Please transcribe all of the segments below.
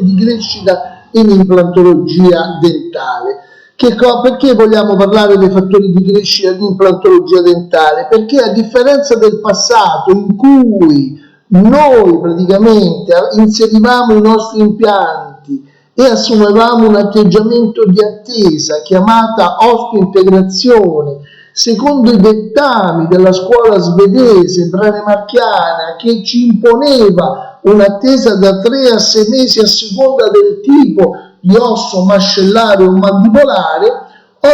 di crescita in implantologia dentale. Perché vogliamo parlare dei fattori di crescita in implantologia dentale? Perché a differenza del passato in cui noi praticamente inserivamo i nostri impianti e assumevamo un atteggiamento di attesa chiamata osteointegrazione, secondo i dettami della scuola svedese branemarchiana, che ci imponeva un'attesa da 3 a 6 mesi a seconda del tipo di osso mascellare o mandibolare,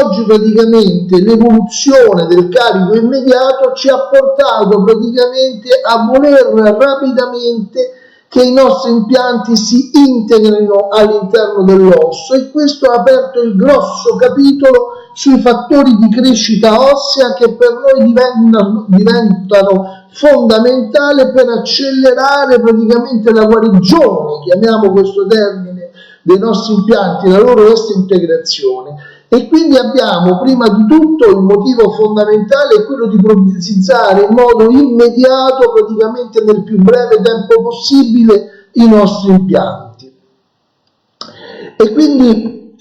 oggi praticamente l'evoluzione del carico immediato ci ha portato praticamente a voler rapidamente che i nostri impianti si integrino all'interno dell'osso, e questo ha aperto il grosso capitolo sui fattori di crescita ossea che per noi diventano fondamentali per accelerare praticamente la guarigione, chiamiamo questo termine, dei nostri impianti, la loro osteointegrazione. E quindi abbiamo prima di tutto il motivo fondamentale è quello di protesizzare in modo immediato, praticamente nel più breve tempo possibile, i nostri impianti. E quindi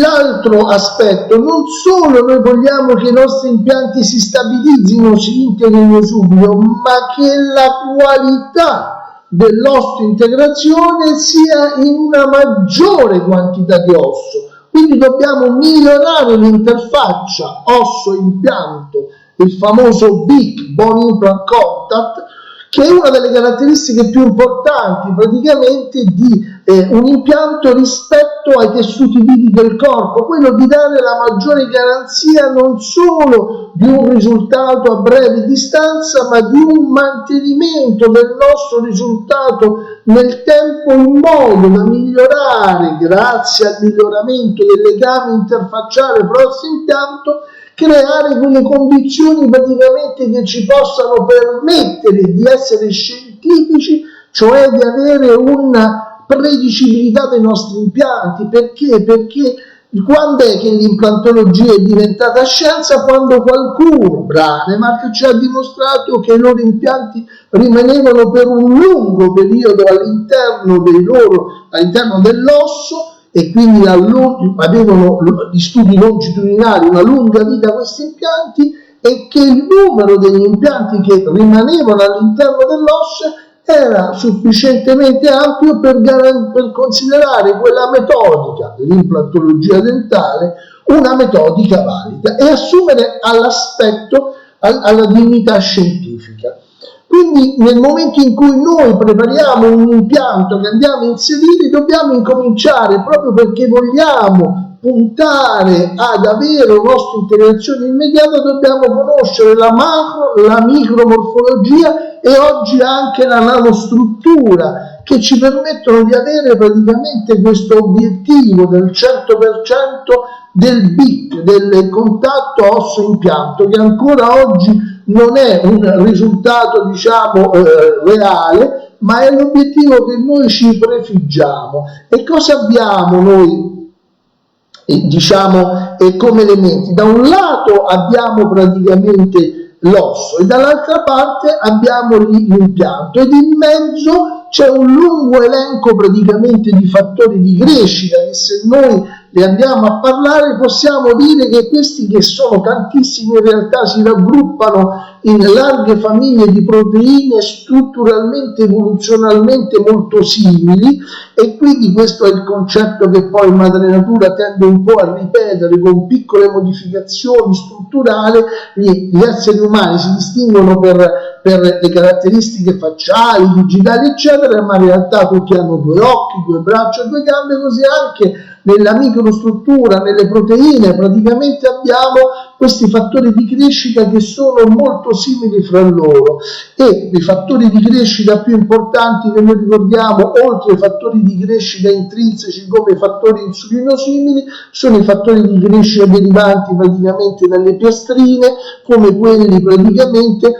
l'altro aspetto, non solo noi vogliamo che i nostri impianti si stabilizzino, si integrino subito, ma che la qualità dell'osteointegrazione sia in una maggiore quantità di osso. Quindi dobbiamo migliorare l'interfaccia osso-impianto, il famoso BIC, Bone Implant Contact, che è una delle caratteristiche più importanti praticamente di un impianto rispetto ai tessuti vivi del corpo, quello di dare la maggiore garanzia non solo di un risultato a breve distanza, ma di un mantenimento del nostro risultato nel tempo, in modo da migliorare, grazie al miglioramento del legame interfacciale prossimo-impianto, creare quelle condizioni praticamente che ci possano permettere di essere scientifici, cioè di avere una predicibilità dei nostri impianti. Perché? Perché quando è che l'implantologia è diventata scienza? Quando qualcuno, Branemark, ci ha dimostrato che i loro impianti rimanevano per un lungo periodo all'interno dell'osso, e quindi avevano gli studi longitudinali una lunga vita questi impianti, e che il numero degli impianti che rimanevano all'interno dell'osso era sufficientemente ampio per considerare quella metodica, l'implantologia dentale, una metodica valida e assumere all'aspetto, alla dignità scientifica. Quindi nel momento in cui noi prepariamo un impianto che andiamo a inserire, dobbiamo incominciare, proprio perché vogliamo puntare ad avere un'osteointegrazione immediata, dobbiamo conoscere la macro, la micromorfologia e oggi anche la nanostruttura, che ci permettono di avere praticamente questo obiettivo del 100% del BIC, del contatto osso-impianto, che ancora oggi non è un risultato, diciamo, reale, ma è l'obiettivo che noi ci prefiggiamo. E cosa abbiamo noi, diciamo, come elementi? Da un lato abbiamo praticamente l'osso e dall'altra parte abbiamo l'impianto, ed in mezzo c'è un lungo elenco praticamente di fattori di crescita che, se noi ne andiamo a parlare, possiamo dire che questi, che sono tantissimi, in realtà si raggruppano in larghe famiglie di proteine strutturalmente, evoluzionalmente molto simili, e quindi questo è il concetto che poi madre natura tende un po' a ripetere con piccole modificazioni strutturali. Gli esseri umani si distinguono per le caratteristiche facciali, digitali eccetera, ma in realtà tutti hanno 2 occhi, 2 braccia, 2 gambe, così anche nella microstruttura, nelle proteine, praticamente abbiamo questi fattori di crescita che sono molto simili fra loro. E i fattori di crescita più importanti che noi ricordiamo, oltre ai fattori di crescita intrinseci come i fattori insulinosimili, sono i fattori di crescita derivanti praticamente dalle piastrine, come quelli praticamente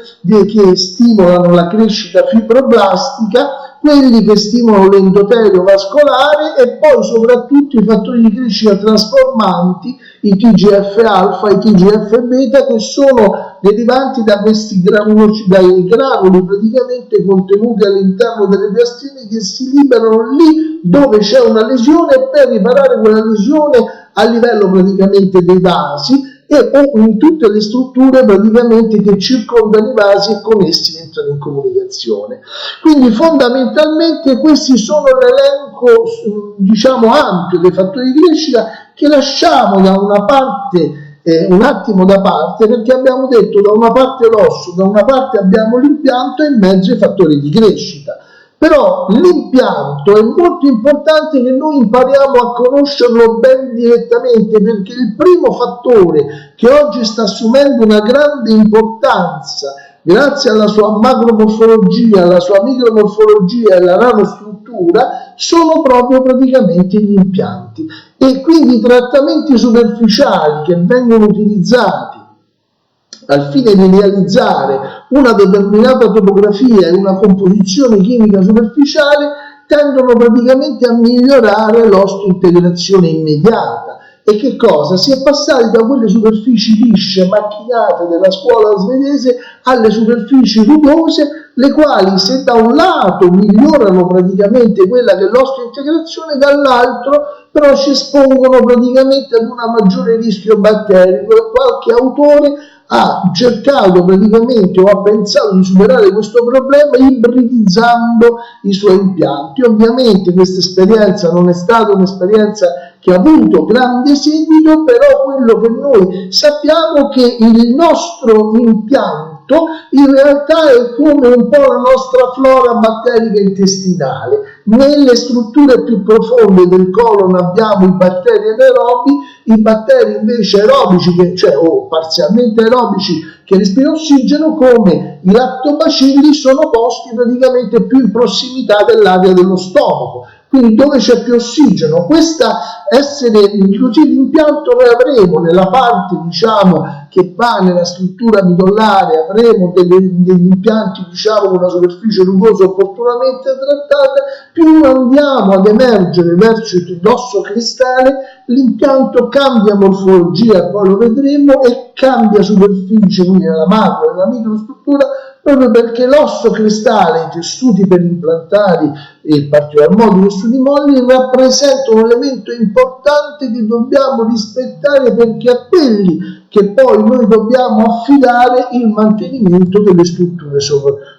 che stimolano la crescita fibroblastica, quelli che stimolano l'endotelio vascolare e poi soprattutto i fattori di crescita trasformanti, i TGF-alfa, i TGF-beta, che sono derivanti da questi dai granuli praticamente contenuti all'interno delle piastrine, che si liberano lì dove c'è una lesione per riparare quella lesione a livello praticamente dei vasi o in tutte le strutture praticamente che circondano i vasi e con essi entrano in comunicazione. Quindi fondamentalmente questi sono l'elenco diciamo ampio dei fattori di crescita, che lasciamo da una parte un attimo da parte, perché abbiamo detto da una parte l'osso, da una parte abbiamo l'impianto e in mezzo i fattori di crescita. Però l'impianto è molto importante che noi impariamo a conoscerlo ben direttamente, perché il primo fattore che oggi sta assumendo una grande importanza grazie alla sua macromorfologia, alla sua micromorfologia e alla nanostruttura sono proprio praticamente gli impianti, e quindi i trattamenti superficiali che vengono utilizzati al fine di realizzare una determinata topografia e una composizione chimica superficiale tendono praticamente a migliorare l'osteointegrazione immediata. E che cosa? Si è passati da quelle superfici lisce, macchinate della scuola svedese alle superfici rugose, le quali se da un lato migliorano praticamente quella che è l'osteointegrazione, dall'altro però ci espongono praticamente ad un maggiore rischio batterico, e qualche autore ha cercato praticamente o ha pensato di superare questo problema ibridizzando i suoi impianti. Ovviamente questa esperienza non è stata un'esperienza che ha avuto grande seguito, però quello che noi sappiamo è che il nostro impianto in realtà è come un po' la nostra flora batterica intestinale. Nelle strutture più profonde del colon abbiamo i batteri anaerobi, i batteri invece aerobici, o parzialmente aerobici, che respirano ossigeno, come i lattobacilli, sono posti praticamente più in prossimità dell'area dello stomaco, quindi dove c'è più ossigeno. Questa essere così l'impianto noi avremo nella parte diciamo che va nella struttura midollare, avremo degli impianti diciamo con una superficie rugosa opportunamente trattata. Più andiamo ad emergere verso l'osso cristale, l'impianto cambia morfologia, poi lo vedremo, e cambia superficie, quindi nella macro e nella microstruttura, proprio perché l'osso cristale, i tessuti perimplantari e in particolar modo i tessuti molli rappresentano un elemento importante che dobbiamo rispettare, perché a quelli che poi noi dobbiamo affidare il mantenimento delle strutture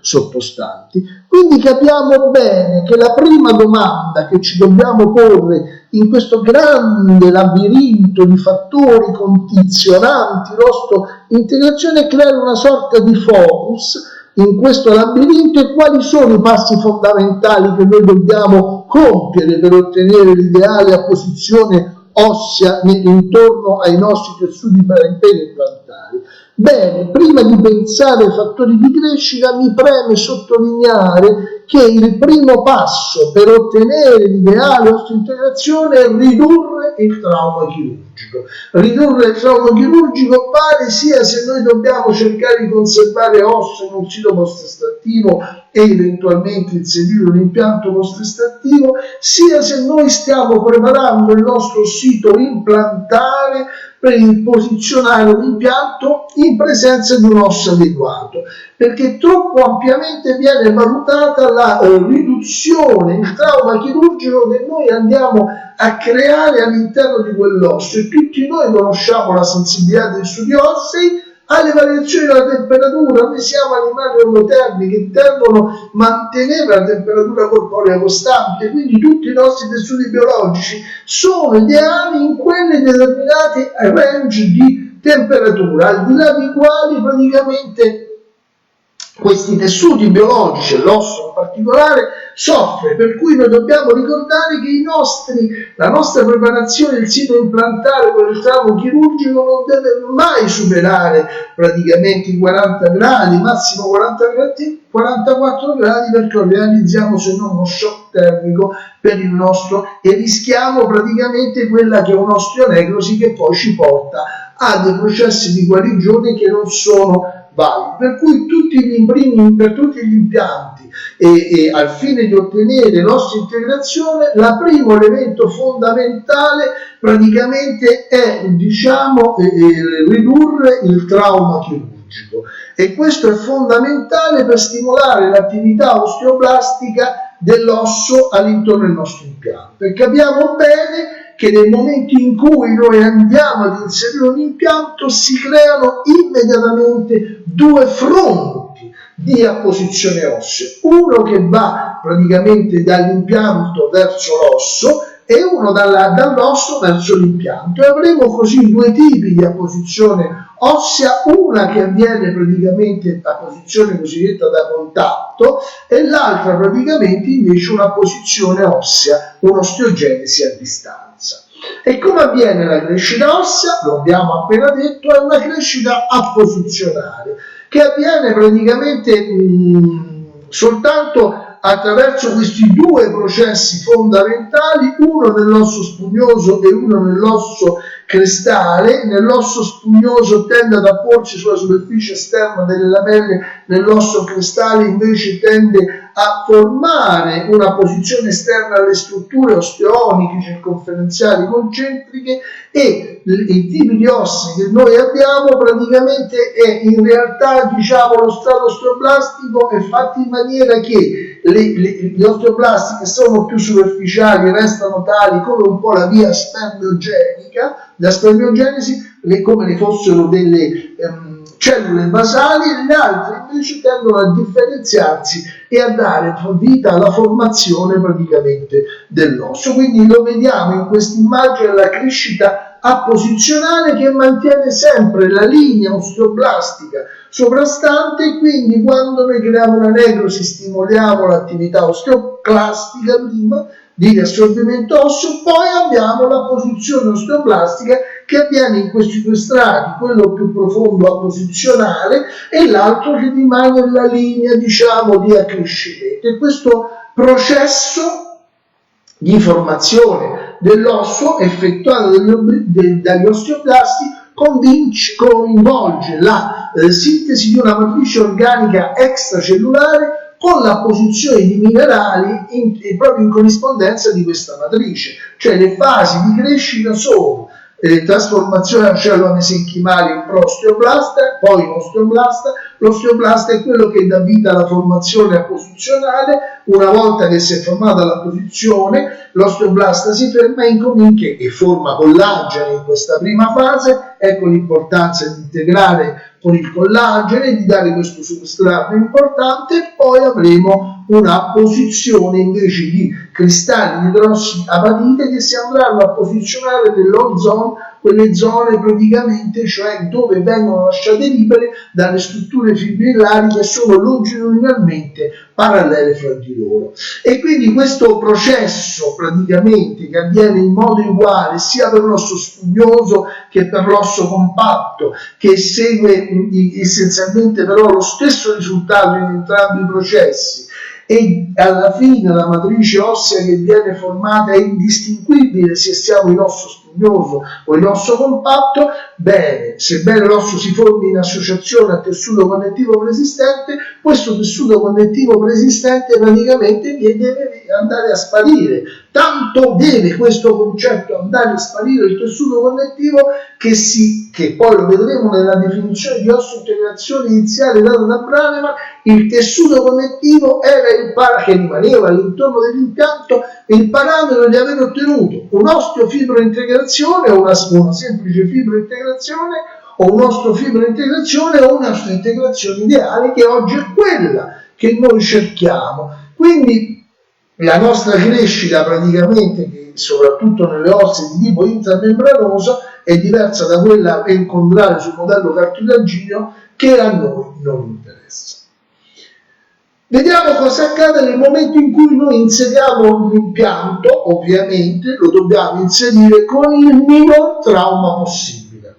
sottostanti. Quindi capiamo bene che la prima domanda che ci dobbiamo porre in questo grande labirinto di fattori condizionanti l'osteointegrazione è creare una sorta di focus in questo labirinto, e quali sono i passi fondamentali che noi dobbiamo compiere per ottenere l'ideale apposizione ossea intorno ai nostri tessuti perimplantari. Bene, prima di pensare ai fattori di crescita mi preme sottolineare che il primo passo per ottenere l'ideale osteointegrazione è ridurre il trauma chirurgico. Ridurre il trauma chirurgico vale sia se noi dobbiamo cercare di conservare osso in un sito post-estrattivo e eventualmente inserire un impianto post-estrattivo, sia se noi stiamo preparando il nostro sito implantare per posizionare un impianto in presenza di un osso adeguato, perché troppo ampiamente viene valutata la riduzione, il trauma chirurgico che noi andiamo a creare all'interno di quell'osso, e tutti noi conosciamo la sensibilità dei tessuti ossei alle variazioni della temperatura. Noi siamo animali ormotermi che tendono a mantenere la temperatura corporea costante, quindi tutti i nostri tessuti biologici sono ideali in quelle determinate range di temperatura, al di là di quali praticamente questi tessuti biologici, l'osso in particolare, soffre. Per cui noi dobbiamo ricordare che la nostra preparazione, il sito implantare con il trauma chirurgico non deve mai superare praticamente i 40 gradi, massimo 44 gradi, perché realizziamo se non uno shock termico per il nostro, e rischiamo praticamente quella che è un'osteonecrosi che poi ci porta a dei processi di guarigione che non sono validi. Per cui per tutti gli impianti e al fine di ottenere l'ossa integrazione, il primo elemento fondamentale praticamente è, diciamo, ridurre il trauma chirurgico, e questo è fondamentale per stimolare l'attività osteoblastica dell'osso all'intorno del nostro impianto. E capiamo bene che nel momento in cui noi andiamo ad inserire un impianto si creano immediatamente due fronti di apposizione ossea, uno che va praticamente dall'impianto verso l'osso e uno dall'osso verso l'impianto, e avremo così due tipi di apposizione ossea, una che avviene praticamente a posizione cosiddetta da contatto e l'altra praticamente invece una posizione ossea, un'osteogenesi a distanza. E come avviene la crescita ossea? Lo abbiamo appena detto, è una crescita apposizionale che avviene praticamente soltanto attraverso questi due processi fondamentali, uno nell'osso spugnoso e uno nell'osso crestale. Nell'osso spugnoso tende ad apporsi sulla superficie esterna delle lamelle, nell'osso crestale invece tende a formare una posizione esterna alle strutture osteoniche, circonferenziali, concentriche, e i tipi di ossa che noi abbiamo praticamente è in realtà, diciamo, lo strato osteoblastico è fatto in maniera che gli osteoblasti che sono più superficiali restano tali come un po' la via spermiogenica, la spermiogenesi, come le fossero delle cellule basali, e le altre invece tendono a differenziarsi e a dare vita alla formazione praticamente dell'osso. Quindi lo vediamo in questa immagine, la crescita apposizionale che mantiene sempre la linea osteoblastica soprastante, e quindi quando noi creiamo una necrosi stimoliamo l'attività osteoclastica prima di riassorbimento osseo, poi abbiamo la posizione osteoblastica che avviene in questi due strati, quello più profondo apposizionale e l'altro che rimane nella linea, diciamo, di accrescimento. E questo processo di formazione dell'osso effettuato dagli osteoblasti coinvolge la sintesi di una matrice organica extracellulare con la posizione di minerali proprio in corrispondenza di questa matrice. Cioè le fasi di crescita sono trasformazione della cellula mesenchimale in prosteoblasta, poi in osteoblasta. L'osteoblasta è quello che dà vita alla formazione apposizionale. Una volta che si è formata la posizione, l'osteoblasta si ferma e forma collagene in questa prima fase. Ecco l'importanza di integrare con il collagene, di dare questo substrato importante, e poi avremo una posizione invece di cristalli idrossi apatite che si andranno a posizionare nell'ozone, quelle zone praticamente, cioè dove vengono lasciate libere dalle strutture fibrillari che sono longitudinalmente parallele fra di loro. E quindi questo processo praticamente che avviene in modo uguale sia per l'osso spugnoso che per l'osso compatto, che segue essenzialmente però lo stesso risultato in entrambi i processi, e alla fine la matrice ossea che viene formata è indistinguibile se siamo in osso spugnoso o in osso compatto. Bene, sebbene l'osso si formi in associazione a tessuto connettivo preesistente, questo tessuto connettivo preesistente praticamente deve andare a sparire. Tanto deve questo concetto andare a sparire, il tessuto connettivo, che poi lo vedremo nella definizione di osso integrazione iniziale data da Braneman. Il tessuto connettivo era che rimaneva all'intorno dell'impianto il parametro di aver ottenuto un'osteofibrointegrazione o una semplice fibrointegrazione, o un'osteofibrointegrazione o un'osteointegrazione ideale, che oggi è quella che noi cerchiamo. Quindi la nostra crescita praticamente, che soprattutto nelle ossa di tipo intramembranoso, è diversa da quella encontrale sul modello cartilagineo, che a noi non interessa. Vediamo cosa accade nel momento in cui noi inseriamo l'impianto. Ovviamente lo dobbiamo inserire con il minor trauma possibile.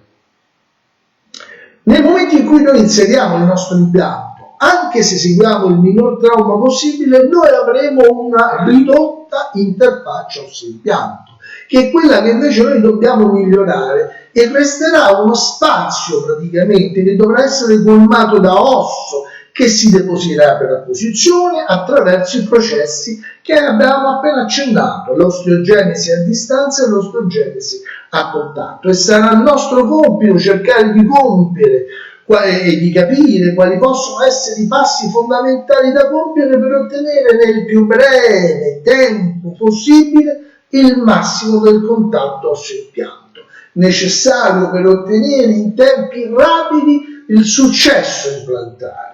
Nel momento in cui noi inseriamo il nostro impianto, anche se seguiamo il minor trauma possibile, noi avremo una ridotta interfaccia osso-impianto, che è quella che invece noi dobbiamo migliorare, e resterà uno spazio praticamente che dovrà essere colmato da osso, che si depositerà per apposizione attraverso i processi che abbiamo appena accennato, l'osteogenesi a distanza e l'osteogenesi a contatto, e sarà il nostro compito cercare di compiere e di capire quali possono essere i passi fondamentali da compiere per ottenere nel più breve tempo possibile il massimo del contatto osseo-impianto, necessario per ottenere in tempi rapidi il successo implantare.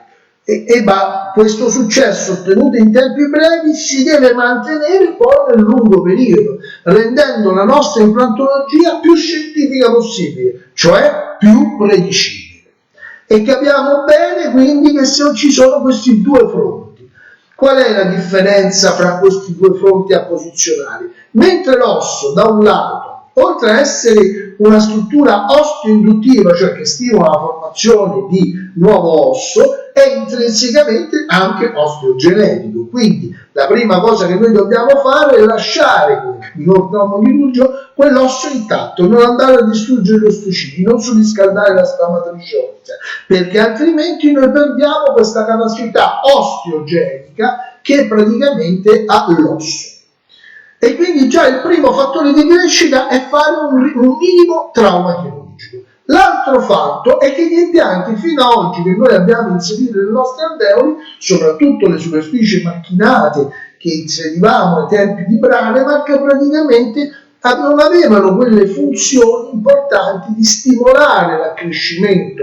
Ma questo successo ottenuto in tempi brevi si deve mantenere poi nel lungo periodo, rendendo la nostra implantologia più scientifica possibile, cioè più predicibile. E capiamo bene quindi che se ci sono questi due fronti. Qual è la differenza fra questi due fronti apposizionali? Mentre l'osso, da un lato, oltre a essere una struttura osteoinduttiva, cioè che stimola la formazione di nuovo osso, è intrinsecamente anche osteogenetico. Quindi la prima cosa che noi dobbiamo fare è lasciare, come ricordiamo chirurgico, quell'osso intatto, non andare a distruggere gli osteociti, non surriscaldare la squamatrice ossea, perché altrimenti noi perdiamo questa capacità osteogenica che praticamente ha l'osso. E quindi già il primo fattore di crescita è fare un minimo trauma chirurgico. L'altro fatto è che gli impianti fino ad oggi che noi abbiamo inserito nelle nostre alveoli, soprattutto le superfici macchinate che inserivamo ai tempi di Branemark, praticamente non avevano quelle funzioni importanti di stimolare l'accrescimento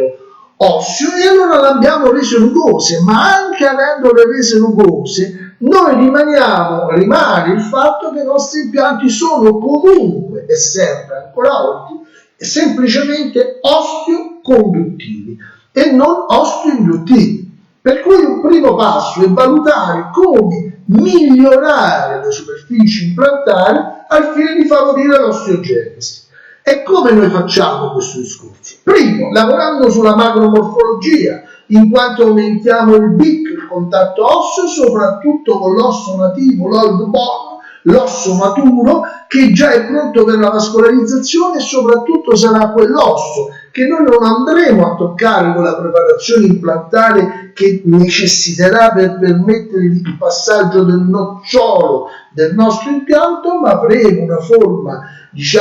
osseo, e allora le abbiamo rese rugose, ma anche avendole rese rugose noi rimane il fatto che i nostri impianti sono comunque e sempre ancora oggi semplicemente osteoconduttivi e non osteoinduttivi, per cui un primo passo è valutare come migliorare le superfici implantari al fine di favorire l'osteogenesi. E come noi facciamo questo discorso? Primo, lavorando sulla macromorfologia, in quanto aumentiamo il BIC, il contatto osseo, soprattutto con l'osso nativo, l'old bone, l'osso maturo, che già è pronto per la vascolarizzazione, e soprattutto sarà quell'osso che noi non andremo a toccare con la preparazione implantare che necessiterà per permettere il passaggio del nocciolo del nostro impianto, ma avremo una forma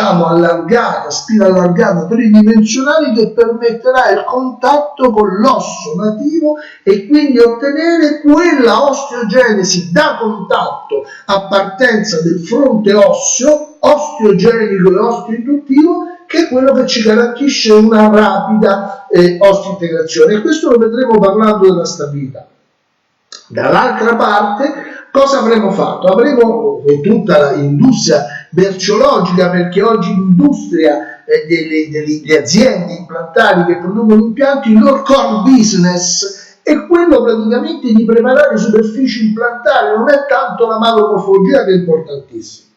allargata, spina allargata tridimensionale, che permetterà il contatto con l'osso nativo e quindi ottenere quella osteogenesi da contatto a partenza del fronte osseo, osteogenico e osteoinduttivo, che è quello che ci garantisce una rapida osteointegrazione. E questo lo vedremo parlando della stabilità. Dall'altra parte, cosa avremo fatto? Avremo tutta l'industria merceologica, perché oggi l'industria delle aziende implantari che producono impianti, il loro core business è quello praticamente di preparare superfici implantari, non è tanto la macromorfologia che è importantissima,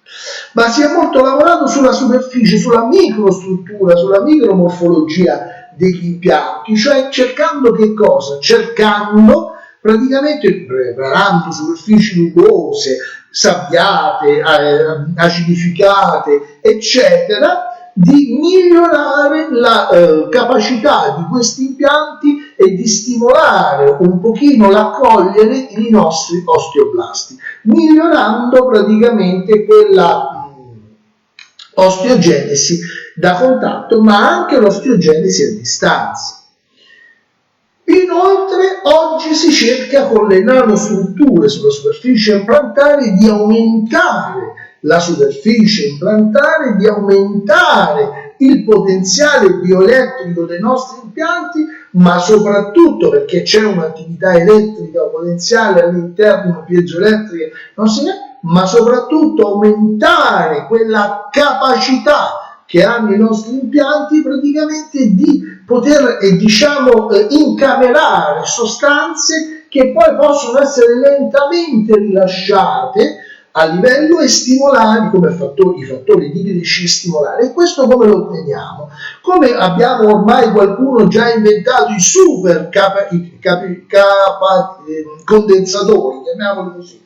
ma si è molto lavorato sulla superficie, sulla microstruttura, sulla micromorfologia degli impianti, cioè cercando che cosa? Cercando praticamente, preparando superfici rugose, sabbiate, acidificate, eccetera, di migliorare la capacità di questi impianti e di stimolare un pochino l'accogliere i nostri osteoblasti, migliorando praticamente quella osteogenesi da contatto, ma anche l'osteogenesi a distanza. Inoltre oggi si cerca con le nanostrutture sulla superficie implantare di aumentare la superficie implantare, di aumentare il potenziale bioelettrico dei nostri impianti, ma soprattutto perché c'è un'attività elettrica o potenziale all'interno piezoelettrica, ma soprattutto aumentare quella capacità che hanno i nostri impianti praticamente di poter incamerare sostanze che poi possono essere lentamente rilasciate a livello e stimolati come i fattori di crescita stimolare. E questo come lo otteniamo? Come abbiamo ormai qualcuno già inventato i super condensatori, chiamiamoli così,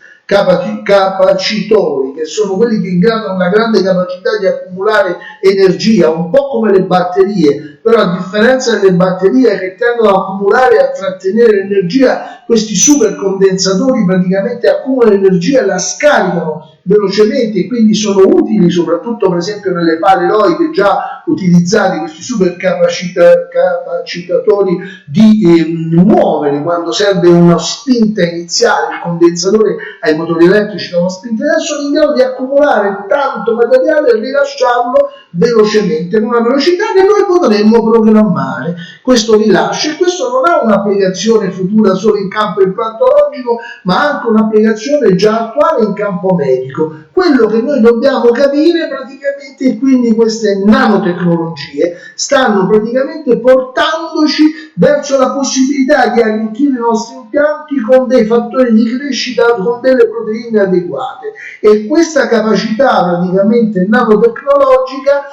capacitori, che sono quelli che hanno una grande capacità di accumulare energia, un po' come le batterie, però a differenza delle batterie che tendono a accumulare e a trattenere energia, questi supercondensatori praticamente accumulano energia e la scaricano velocemente e quindi sono utili soprattutto per esempio nelle pale eroiche già utilizzati, questi super capacitatori di muovere quando serve una spinta iniziale. Il condensatore ai motori elettrici da una spinta iniziale sono in grado di accumulare tanto materiale e rilasciarlo velocemente con una velocità che noi potremmo programmare. Questo rilascio, e questo non ha un'applicazione futura solo in campo implantologico, ma anche un'applicazione già attuale in campo medico. Quello che noi dobbiamo capire praticamente, e quindi queste nanotecnologie stanno praticamente portandoci verso la possibilità di arricchire i nostri impianti con dei fattori di crescita, con delle proteine adeguate. E questa capacità praticamente nanotecnologica,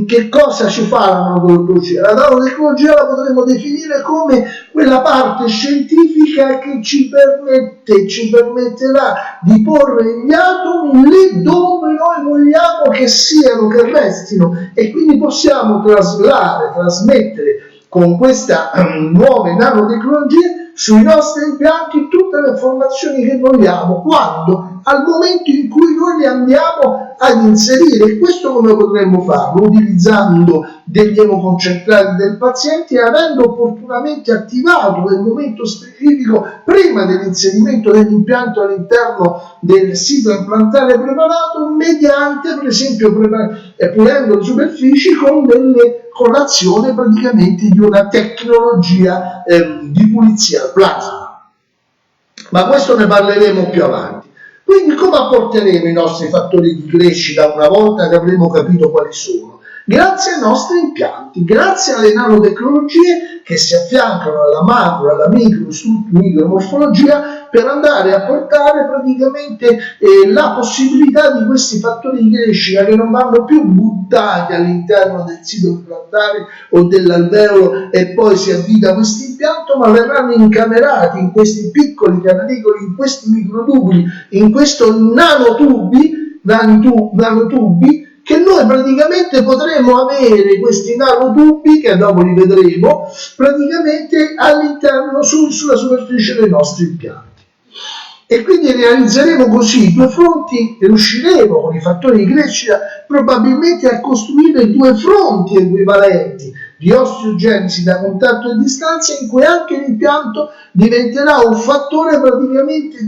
che cosa ci fa la nanotecnologia? La nanotecnologia la potremmo definire come quella parte scientifica che ci permetterà di porre gli atomi lì dove noi vogliamo che siano, che restino, e quindi possiamo trasmettere con questa nuove nanotecnologie sui nostri impianti tutte le informazioni che vogliamo, quando? Al momento in cui noi le andiamo ad inserire. E questo come potremmo farlo? Utilizzando degli emoconcentrati del paziente e avendo opportunamente attivato nel momento specifico, prima dell'inserimento dell'impianto all'interno del sito implantare preparato, mediante per esempio pulendo le superfici con l'azione praticamente di una tecnologia di pulizia al plasma. Ma questo ne parleremo più avanti. Quindi come apporteremo i nostri fattori di crescita una volta che avremo capito quali sono? Grazie ai nostri impianti, grazie alle nanotecnologie che si affiancano alla macro, alla micromorfologia, per andare a portare praticamente la possibilità di questi fattori di crescita che non vanno più buttati all'interno del sito implantare o dell'alveolo e poi si avvita questo impianto, ma verranno incamerati in questi piccoli canalicoli, in questi microtubi, in questi nanotubi, che noi praticamente potremo avere questi nanotubi, che dopo li vedremo, praticamente all'interno, sulla superficie dei nostri impianti. E quindi realizzeremo così due fronti, e riusciremo con i fattori di crescita probabilmente a costruire due fronti equivalenti di osteogenesi da contatto e distanza, in cui anche l'impianto diventerà un fattore praticamente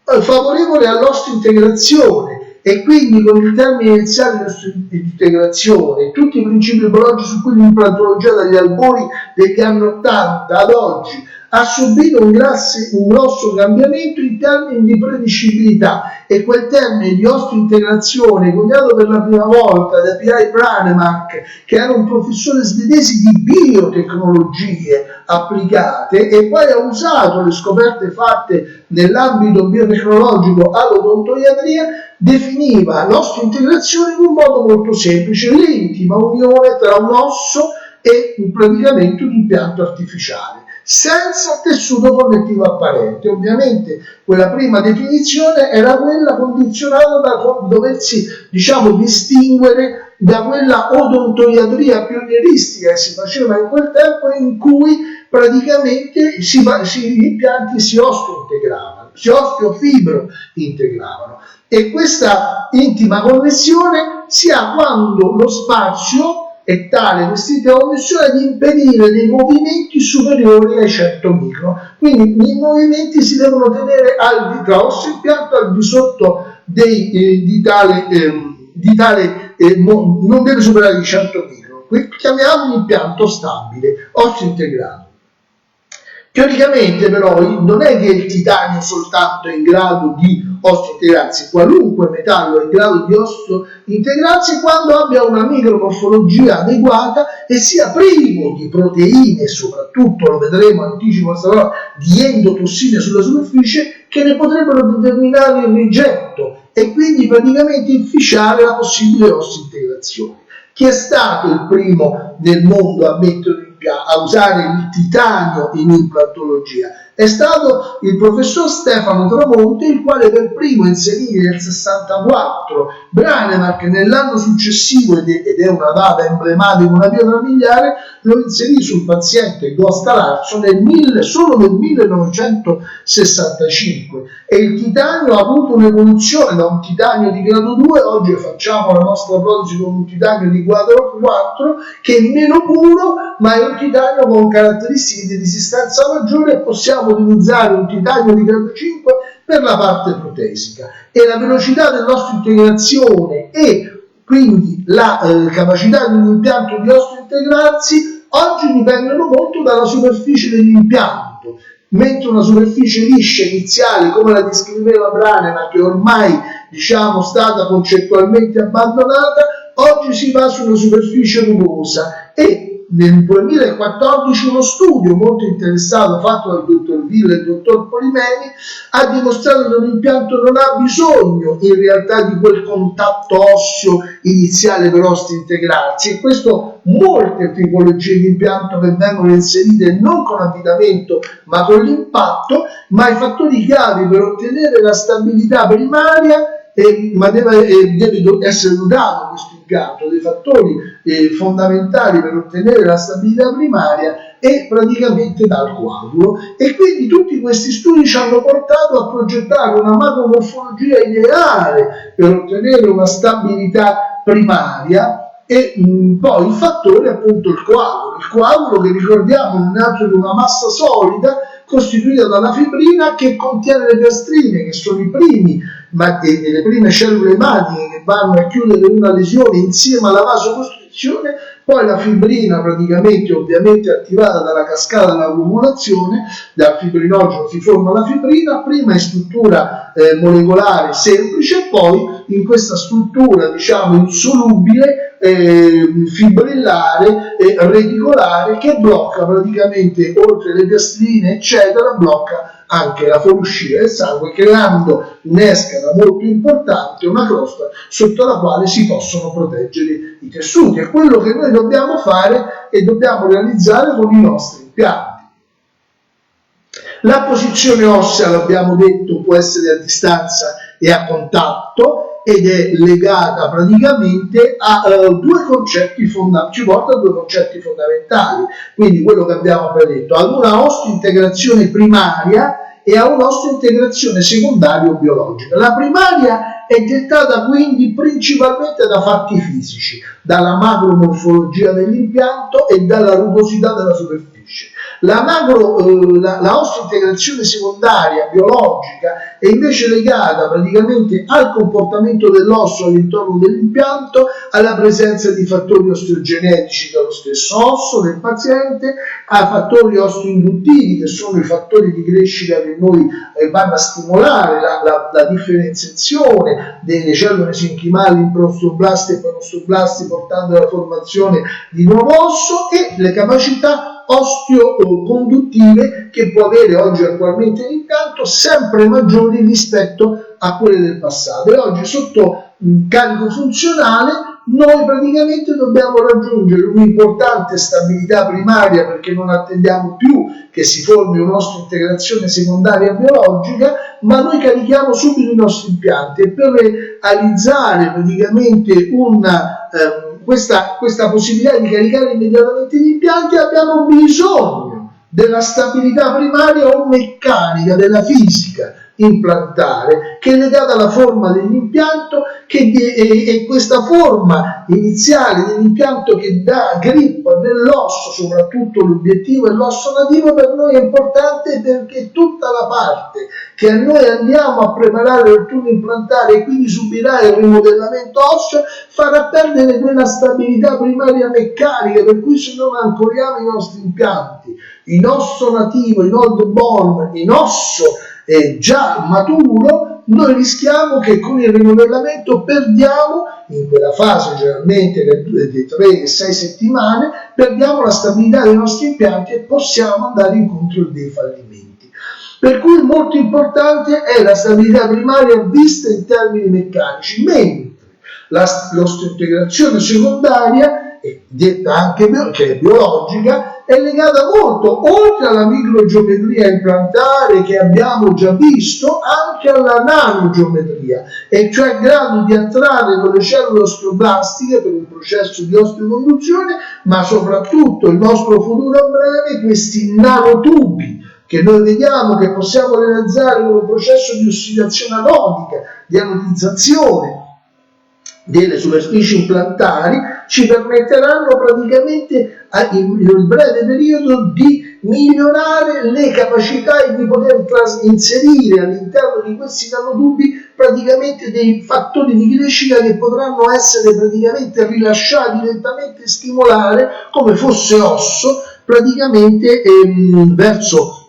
favorevole all'osteointegrazione. E quindi con il termine iniziale di integrazione, tutti i principi biologici su cui l'implantologia dagli albori degli anni 80 ad oggi ha subito un grosso cambiamento in termini di predicibilità, e quel termine di osteointegrazione, coniato per la prima volta da P.I. Branemark, che era un professore svedese di biotecnologie applicate, e poi ha usato le scoperte fatte nell'ambito biotecnologico all'odontoiatria, definiva l'osteointegrazione in un modo molto semplice: l'intima unione tra un osso e praticamente un impianto artificiale, senza tessuto connettivo apparente. Ovviamente quella prima definizione era quella condizionata da doversi, distinguere da quella odontoiatria pionieristica che si faceva in quel tempo, in cui praticamente gli impianti si osteofibro integravano. E questa intima connessione si ha quando lo spazio è tale, questa connessione, di impedire dei movimenti superiori ai 100 micron. Quindi i movimenti si devono tenere tra osso e impianto al di sotto non deve superare i 100 micron. Qui chiamiamo un impianto stabile, osso integrato. Teoricamente però non è che il titanio soltanto è in grado di osteointegrarsi, qualunque metallo è in grado di osteointegrarsi quando abbia una micromorfologia adeguata e sia privo di proteine, e soprattutto, lo vedremo, anticipo questa parola, di endotossine sulla superficie che ne potrebbero determinare il rigetto e quindi praticamente inficiare la possibile osteointegrazione. Chi è stato il primo nel mondo a a usare il titanio in implantologia. È stato il professor Stefano Tramonte il quale per primo inserì nel 64 Brånemark, nell'anno successivo, ed è una data emblematica, una pietra miliare, lo inserì sul paziente Gösta Larsson solo nel 1965, e il titanio ha avuto un'evoluzione da un titanio di grado 2, oggi facciamo la nostra protesi con un titanio di grado 4 che è meno puro, ma è un titanio con caratteristiche di resistenza maggiore, e possiamo utilizzare un titanio di grado 5 per la parte protesica. E la velocità dell'osteointegrazione e quindi la capacità di un impianto di osteointegrarsi oggi dipendono molto dalla superficie dell'impianto, mentre una superficie liscia iniziale come la descriveva Brånemark, che ormai diciamo stata concettualmente abbandonata, oggi si va su una superficie rugosa. E nel 2014 uno studio molto interessato fatto dal dottor Villa e il dottor Polimeni ha dimostrato che un impianto non ha bisogno in realtà di quel contatto osseo iniziale per osteointegrarsi, e questo molte tipologie di impianto che vengono inserite non con avvitamento ma con l'impatto, ma i fattori chiave per ottenere la stabilità primaria ma deve essere dotato questo impianto dei fattori fondamentali per ottenere la stabilità primaria, e praticamente dal coagulo. E quindi tutti questi studi ci hanno portato a progettare una macromorfologia ideale per ottenere una stabilità primaria. E poi il fattore appunto il coagulo che ricordiamo non è altro che una massa solida costituita dalla fibrina che contiene le piastrine, che sono le prime cellule ematiche che vanno a chiudere una lesione insieme alla vasocostrizione. Poi la fibrina praticamente ovviamente attivata dalla cascata dell'accumulazione, dal fibrinogeno si forma la fibrina, prima in struttura molecolare semplice, poi in questa struttura diciamo insolubile, fibrillare e reticolare, che blocca praticamente, oltre le piastrine eccetera, blocca anche la fuoriuscita del sangue, creando un'escala molto importante, una crosta sotto la quale si possono proteggere i tessuti. È quello che noi dobbiamo fare e dobbiamo realizzare con i nostri impianti. La posizione ossea, l'abbiamo detto, può essere a distanza e a contatto, ed è legata praticamente a due concetti fondamentali, ci porta a due concetti fondamentali, quindi quello che abbiamo appena detto, ad una osteointegrazione primaria e a un'osteointegrazione secondaria o biologica. La primaria è dettata quindi principalmente da fatti fisici, dalla macromorfologia dell'impianto e dalla rugosità della superficie. La osteointegrazione secondaria biologica è invece legata praticamente al comportamento dell'osso all'intorno dell'impianto, alla presenza di fattori osteogenetici dallo stesso osso del paziente, a fattori osteoinduttivi, che sono i fattori di crescita che noi vanno a stimolare la differenziazione delle cellule mesenchimali in prostoblasti e panostoblasti, portando alla formazione di nuovo osso, e le capacità osteoconduttive che può avere oggi attualmente l'impianto, sempre maggiori rispetto a quelle del passato. E oggi sotto carico funzionale noi praticamente dobbiamo raggiungere un'importante stabilità primaria, perché non attendiamo più che si formi un'osteointegrazione secondaria biologica, ma noi carichiamo subito i nostri impianti, e per realizzare praticamente questa possibilità di caricare immediatamente gli impianti abbiamo bisogno della stabilità primaria o meccanica, della fisica implantare, che è legata alla forma dell'impianto, e questa forma iniziale dell'impianto che dà grip nell'osso, soprattutto l'obiettivo è l'osso nativo, per noi è importante, perché tutta la parte che noi andiamo a preparare il turno implantare e quindi subirà il rimodellamento osseo farà perdere quella stabilità primaria meccanica, per cui se non ancoriamo i nostri impianti in osso nativo, in old bone, in osso già maturo, noi rischiamo che con il rimodellamento perdiamo, in quella fase generalmente di 3 e 6 settimane, perdiamo la stabilità dei nostri impianti e possiamo andare incontro a dei fallimenti. Per cui molto importante è la stabilità primaria vista in termini meccanici, mentre l'osteointegrazione secondaria detta anche che è biologica, è legata molto, oltre alla microgeometria implantare che abbiamo già visto, anche alla nanogeometria, e cioè in grado di attrarre con le cellule osteoblastiche per un processo di osteoconduzione, ma soprattutto il nostro futuro a breve, questi nanotubi che noi vediamo che possiamo realizzare con un processo di ossidazione anodica, di anodizzazione delle superfici implantari, ci permetteranno praticamente nel breve periodo di migliorare le capacità e di poter inserire all'interno di questi nanotubi praticamente dei fattori di crescita che potranno essere praticamente rilasciati lentamente e stimolare come fosse osso praticamente verso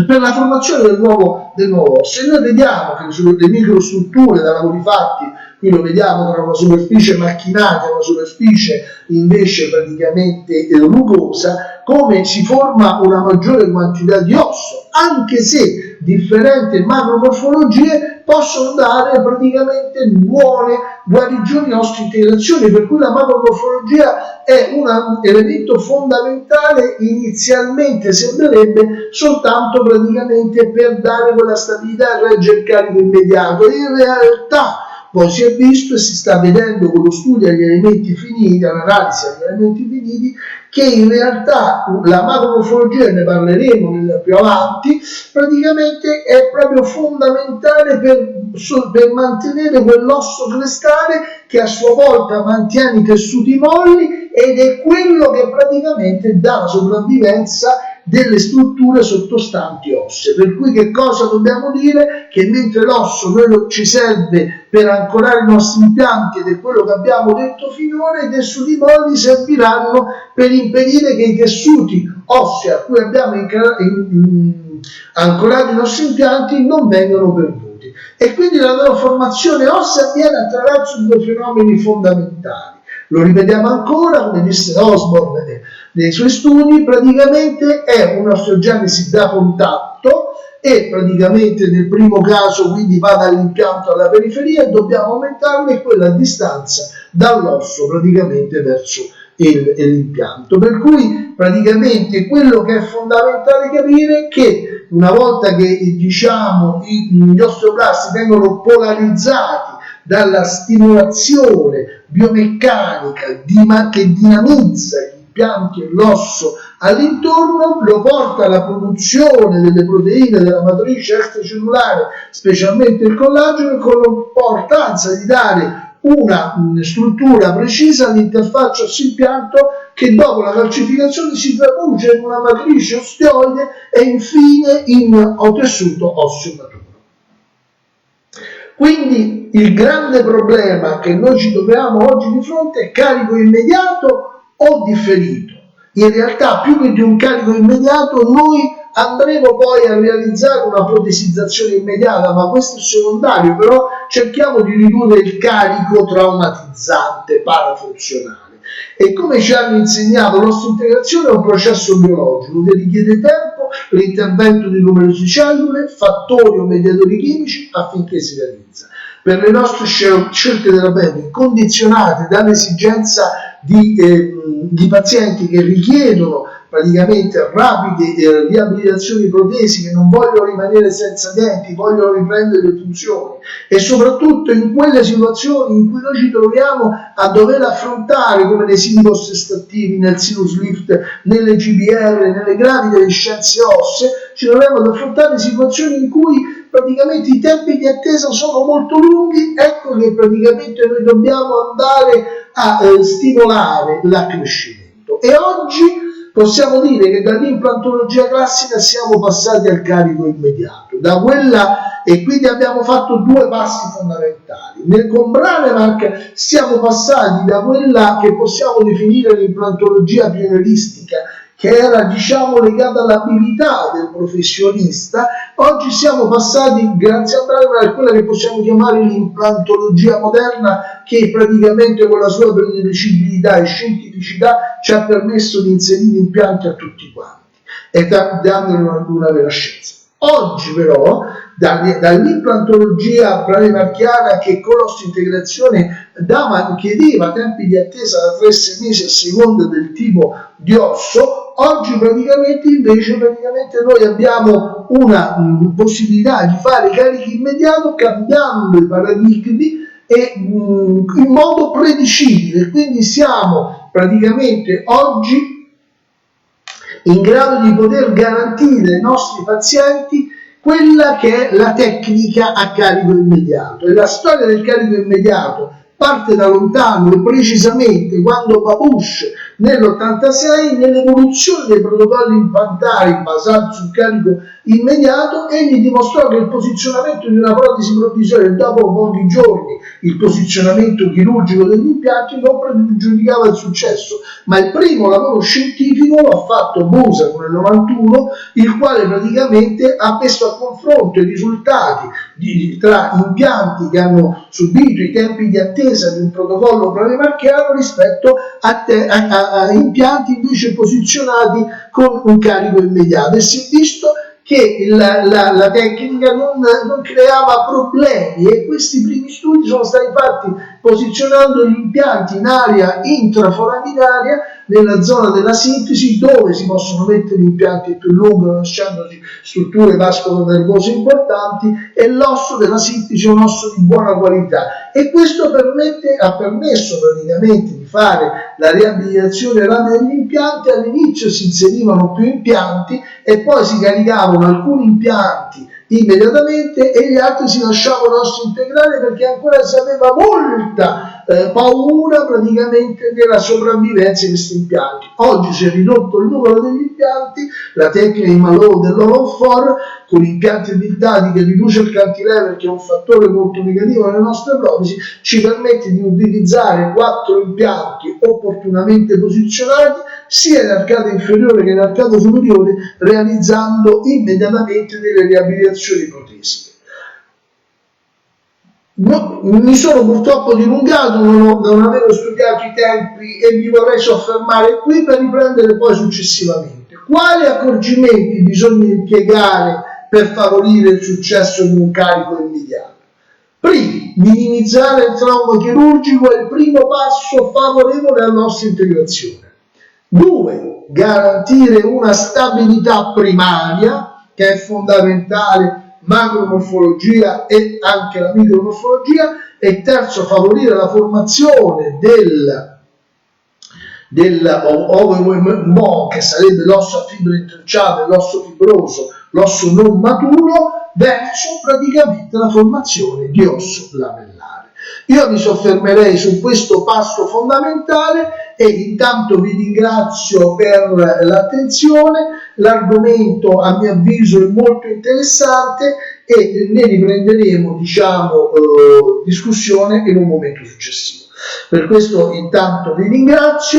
per la formazione del nuovo osso. E noi vediamo che le microstrutture da lavori fatti, qui lo vediamo tra una superficie macchinata e una superficie invece praticamente rugosa, come si forma una maggiore quantità di osso, anche se differenti macromorfologie possono dare praticamente buone guarigioni osteointegrazioni, per cui la macromorfologia è un elemento fondamentale. Inizialmente sembrerebbe soltanto praticamente per dare quella stabilità e reggere il carico immediato, in realtà poi si è visto e si sta vedendo con lo studio agli elementi finiti, all'analisi agli elementi finiti, che in realtà la macromorfologia, ne parleremo più avanti, praticamente è proprio fondamentale per mantenere quell'osso crestale che a sua volta mantiene i tessuti molli, ed è quello che praticamente dà la sopravvivenza delle strutture sottostanti ossee. Per cui che cosa dobbiamo dire? Che mentre l'osso ci serve per ancorare i nostri impianti, ed è quello che abbiamo detto finora, i tessuti molli serviranno per impedire che i tessuti ossei a cui abbiamo ancorato i nostri impianti non vengano perduti. E quindi la loro formazione ossea avviene attraverso due fenomeni fondamentali. Lo ripetiamo ancora, come disse Osborne nei suoi studi, praticamente è un'osteogenesi da contatto, e praticamente nel primo caso quindi va dall'impianto alla periferia, e dobbiamo aumentarla, e quella a distanza dall'osso praticamente verso l'impianto. Per cui praticamente quello che è fondamentale capire è che una volta che diciamo gli osteoblasti vengono polarizzati dalla stimolazione biomeccanica che dinamizza gli impianti e l'osso all'intorno, lo porta alla produzione delle proteine della matrice extracellulare, specialmente il collagene, con l'importanza di dare una struttura precisa all'interfaccia osso-impianto, che dopo la calcificazione si traduce in una matrice osteoide e infine in tessuto osseo maturo. Quindi il grande problema che noi ci troviamo oggi di fronte è carico immediato o differito. In realtà, più che di un carico immediato, noi andremo poi a realizzare una protesizzazione immediata, ma questo è secondario. Però cerchiamo di ridurre il carico traumatizzante parafunzionale. E come ci hanno insegnato, l'osteointegrazione è un processo biologico che richiede tempo, l'intervento di numerose cellule, fattori o mediatori chimici affinché si realizza. Per le nostre scelte terapeutiche condizionate dall'esigenza di pazienti che richiedono praticamente rapide riabilitazioni protesiche, non vogliono rimanere senza denti, vogliono riprendere le funzioni, e soprattutto in quelle situazioni in cui noi ci troviamo a dover affrontare, come nei siti post-estrattivi, nel sinus lift, nelle GBR, nelle gravi deficienze ossee, ci troviamo ad affrontare situazioni in cui praticamente i tempi di attesa sono molto lunghi. Ecco che praticamente noi dobbiamo andare a stimolare l'accrescimento. E oggi possiamo dire che dall'implantologia classica siamo passati al carico immediato, e quindi abbiamo fatto due passi fondamentali. Con Branemark siamo passati da quella che possiamo definire l'implantologia pionieristica, che era diciamo legata all'abilità del professionista. Oggi siamo passati, grazie a Branemark, a quella che possiamo chiamare l'implantologia moderna, che praticamente con la sua predicibilità e scientificità ci ha permesso di inserire impianti a tutti quanti e dando una vera scienza. Oggi però dall'implantologia planimarchiana, che con l'osseointegrazione chiedeva tempi di attesa da 3 a 6 mesi a seconda del tipo di osso. Oggi praticamente noi abbiamo una possibilità di fare carichi immediato, cambiando i paradigmi e in modo predicibile. Quindi siamo praticamente oggi in grado di poter garantire ai nostri pazienti quella che è la tecnica a carico immediato. E la storia del carico immediato parte da lontano, e precisamente quando Babush nell'86, nell'evoluzione dei protocolli implantari basati sul carico immediato, egli dimostrò che il posizionamento di una protesi provvisoria dopo pochi giorni, il posizionamento chirurgico degli impianti, non pregiudicava il successo. Ma il primo lavoro scientifico l'ha fatto Bosa nel 91, il quale praticamente ha messo a confronto i risultati tra impianti che hanno subito i tempi di attesa di un protocollo planimarchiano rispetto a impianti invece posizionati con un carico immediato, e si è visto che la tecnica non creava problemi, e questi primi studi sono stati fatti posizionando gli impianti in area intraforaminaria, nella zona della sintesi, dove si possono mettere impianti più lunghi, lasciandoci strutture vascolo-nervose importanti, e l'osso della sintesi è un osso di buona qualità, e questo ha permesso praticamente di fare la riabilitazione rapida degli impianti. All'inizio si inserivano più impianti e poi si caricavano alcuni impianti immediatamente e gli altri si lasciavano osseointegrare, perché ancora si aveva molta paura praticamente della sopravvivenza di questi impianti. Oggi si è ridotto il numero degli impianti, la tecnica di Malone dell'Olonfor con impianti abilitati che riduce il cantilever, che è un fattore molto negativo nelle nostre protesi, ci permette di utilizzare 4 impianti opportunamente posizionati sia in arcata inferiore che in arcata superiore, realizzando immediatamente delle riabilitazioni protesiche. Mi sono purtroppo dilungato, non avevo studiato i tempi e mi vorrei soffermare qui per riprendere poi successivamente. Quali accorgimenti bisogna impiegare per favorire il successo di un carico immediato? Primo, minimizzare il trauma chirurgico è il primo passo favorevole alla nostra integrazione. 2, garantire una stabilità primaria, che è fondamentale, macromorfologia e anche la micromorfologia. E terzo, favorire la formazione dell'OVM, che sarebbe l'osso a fibre intrecciate, l'osso fibroso, l'osso non maturo, verso praticamente la formazione di osso lamellare. Io mi soffermerei su questo passo fondamentale e intanto vi ringrazio per l'attenzione. L'argomento a mio avviso è molto interessante e ne riprenderemo discussione in un momento successivo. Per questo intanto vi ringrazio.